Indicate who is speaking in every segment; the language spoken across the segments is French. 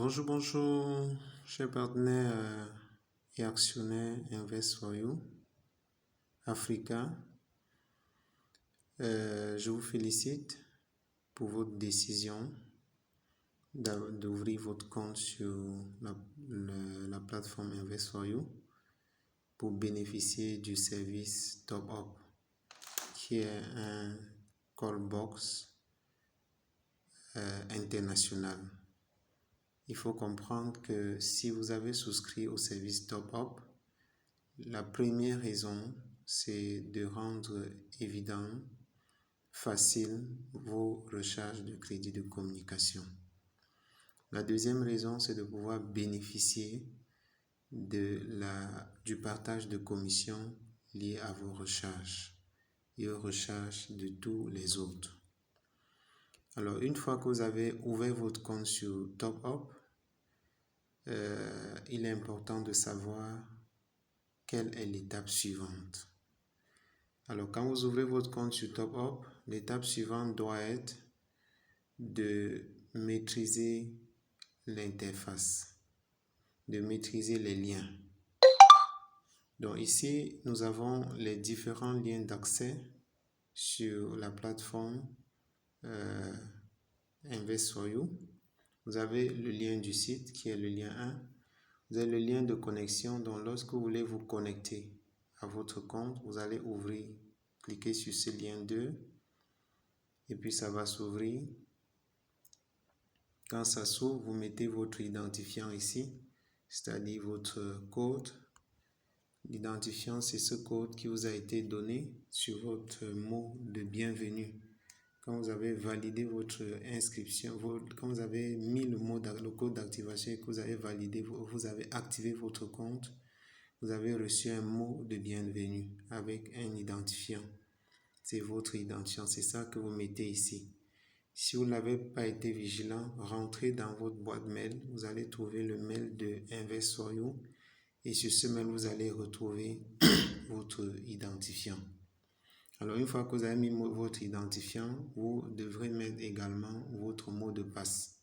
Speaker 1: Bonjour, bonjour, chers partenaires et actionnaires Invest4You Africa. Je vous félicite pour votre décision d'ouvrir votre compte sur la plateforme Invest4You pour bénéficier du service Top Up, qui est un call box international. Il faut comprendre que si vous avez souscrit au service Top Up, la première raison, c'est de rendre évident, facile vos recharges de crédit de communication. La deuxième raison, c'est de pouvoir bénéficier du partage de commissions liées à vos recharges et aux recharges de tous les autres. Alors, une fois que vous avez ouvert votre compte sur Top Up, il est important de savoir quelle est l'étape suivante. Alors, quand vous ouvrez votre compte sur Top Up, l'étape suivante doit être de maîtriser l'interface, de maîtriser les liens. Donc ici, nous avons les différents liens d'accès sur la plateforme Invest4You. Vous avez le lien du site qui est le lien 1. Vous avez le lien de connexion. Donc lorsque vous voulez vous connecter à votre compte, vous allez ouvrir, cliquez sur ce lien 2 et puis ça va s'ouvrir. Quand ça s'ouvre, vous mettez votre identifiant ici, c'est-à-dire votre code. L'identifiant, c'est ce code qui vous a été donné sur votre mot de bienvenue. Quand vous avez validé votre inscription, quand vous avez mis le code d'activation et que vous avez validé, vous avez activé votre compte, vous avez reçu un mot de bienvenue avec un identifiant. C'est votre identifiant, c'est ça que vous mettez ici. Si vous n'avez pas été vigilant, rentrez dans votre boîte mail, vous allez trouver le mail de Invest4You et sur ce mail, vous allez retrouver votre identifiant. Alors, une fois que vous avez mis votre identifiant, vous devrez mettre également votre mot de passe.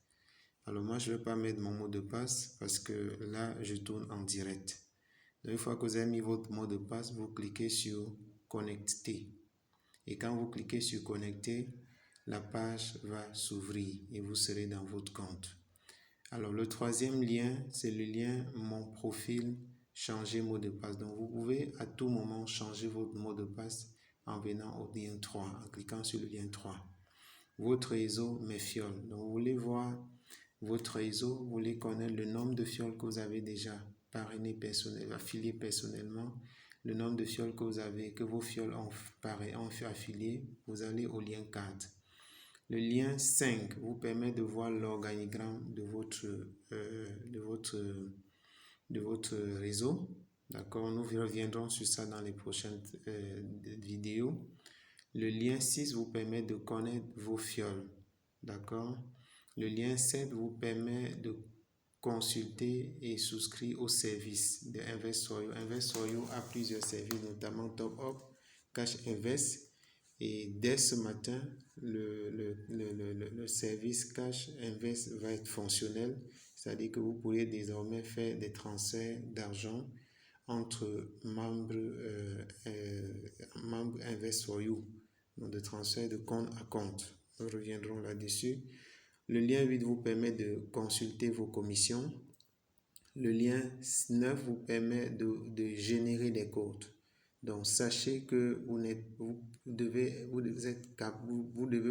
Speaker 1: Alors, moi, je ne vais pas mettre mon mot de passe parce que là, je tourne en direct. Donc, une fois que vous avez mis votre mot de passe, vous cliquez sur « Connecter ». Et quand vous cliquez sur « Connecter », la page va s'ouvrir et vous serez dans votre compte. Alors, le troisième lien, c'est le lien « Mon profil, changer mot de passe ». Donc, vous pouvez à tout moment changer votre mot de passe en venant au lien 3, en cliquant sur le lien 3. Votre réseau, mes fioles. Donc, vous voulez voir votre réseau, vous voulez connaître le nombre de fioles que vous avez déjà parrainées personnellement, affiliées personnellement, le nombre de fioles que vous avez, que vos fioles ont affiliées, vous allez au lien 4. Le lien 5 vous permet de voir l'organigramme de votre réseau. D'accord, nous reviendrons sur ça dans les prochaines vidéos. Le lien 6 vous permet de connaître vos fioles. D'accord. Le lien 7 vous permet de consulter et souscrire aux services de Invest4You. Invest4You a plusieurs services, notamment Top Up, Cash Invest. Et dès ce matin, le service Cash Invest va être fonctionnel. C'est-à-dire que vous pourrez désormais faire des transferts d'argent entre membres Invest4You, donc de transfert de compte à compte. Nous reviendrons là-dessus. Le lien 8 vous permet de consulter vos commissions. Le lien 9 vous permet de générer des codes. Donc, sachez que vous devez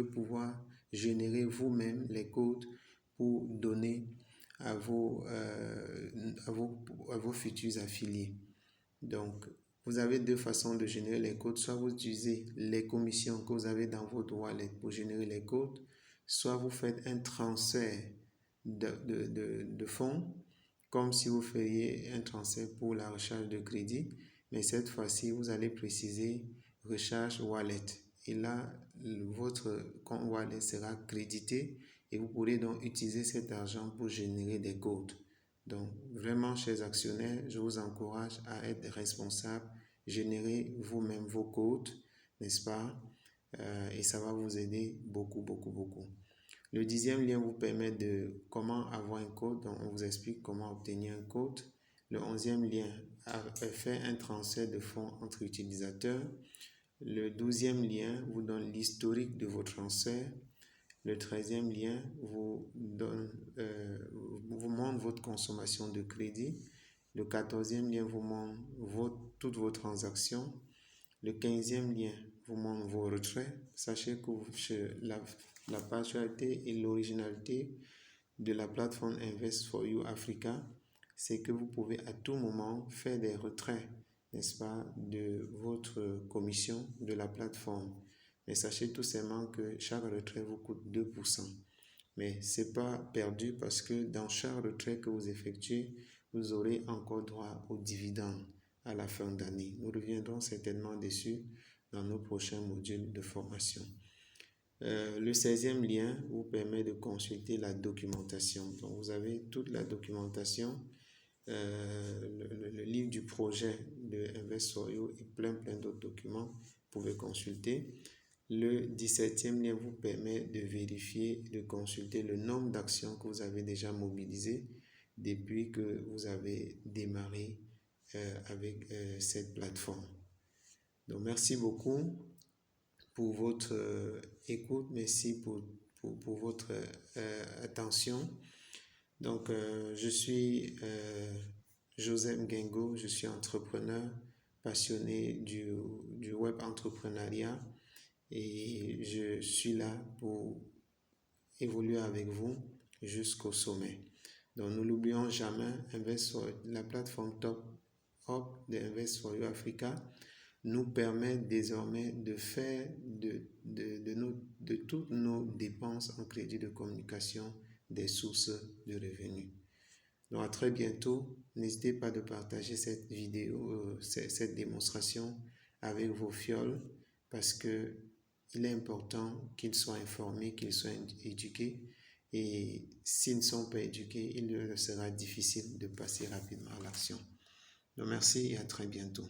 Speaker 1: pouvoir générer vous-même les codes pour donner à vos futurs affiliés. Donc, vous avez deux façons de générer les codes. Soit vous utilisez les commissions que vous avez dans votre wallet pour générer les codes, soit vous faites un transfert de fonds, comme si vous feriez un transfert pour la recharge de crédit. Mais cette fois-ci, vous allez préciser recharge wallet. Et là, votre compte wallet sera crédité et vous pourrez donc utiliser cet argent pour générer des codes. Donc, vraiment, chers actionnaires, je vous encourage à être responsable. Générez vous-même vos codes, n'est-ce pas? Et ça va vous aider beaucoup, beaucoup, beaucoup. Le 10e lien vous permet de comment avoir un code, donc on vous explique comment obtenir un code. Le 11e lien fait un transfert de fonds entre utilisateurs. Le 12e lien vous donne l'historique de vos transferts. Le 13e lien vous montre votre consommation de crédit. Le 14e lien vous montre toutes vos transactions. Le 15e lien vous montre vos retraits. Sachez que la particularité et l'originalité de la plateforme Invest for You Africa, c'est que vous pouvez à tout moment faire des retraits, n'est-ce pas, de votre commission de la plateforme. Mais sachez tout simplement que chaque retrait vous coûte 2%. Mais ce n'est pas perdu parce que dans chaque retrait que vous effectuez, vous aurez encore droit aux dividendes à la fin d'année. Nous reviendrons certainement dessus dans nos prochains modules de formation. Le 16e lien vous permet de consulter la documentation. Donc, vous avez toute la documentation, le livre du projet de Invest for You et plein d'autres documents. Vous pouvez consulter. Le 17e lien vous permet de vérifier, de consulter le nombre d'actions que vous avez déjà mobilisées depuis que vous avez démarré avec cette plateforme. Donc, merci beaucoup pour votre écoute, merci pour votre attention. Donc, je suis Joseph Ngengo, je suis entrepreneur passionné du web entrepreneuriat et je suis là pour évoluer avec vous jusqu'au sommet. Donc, nous l'oublions jamais, la plateforme Top Up de Invest for You Africa nous permet désormais de faire de toutes nos dépenses en crédit de communication des sources de revenus. Donc à très bientôt. N'hésitez pas de partager cette vidéo, cette démonstration avec vos fioles parce que il est important qu'ils soient informés, qu'ils soient éduqués et s'ils ne sont pas éduqués, il leur sera difficile de passer rapidement à l'action. Donc merci et à très bientôt.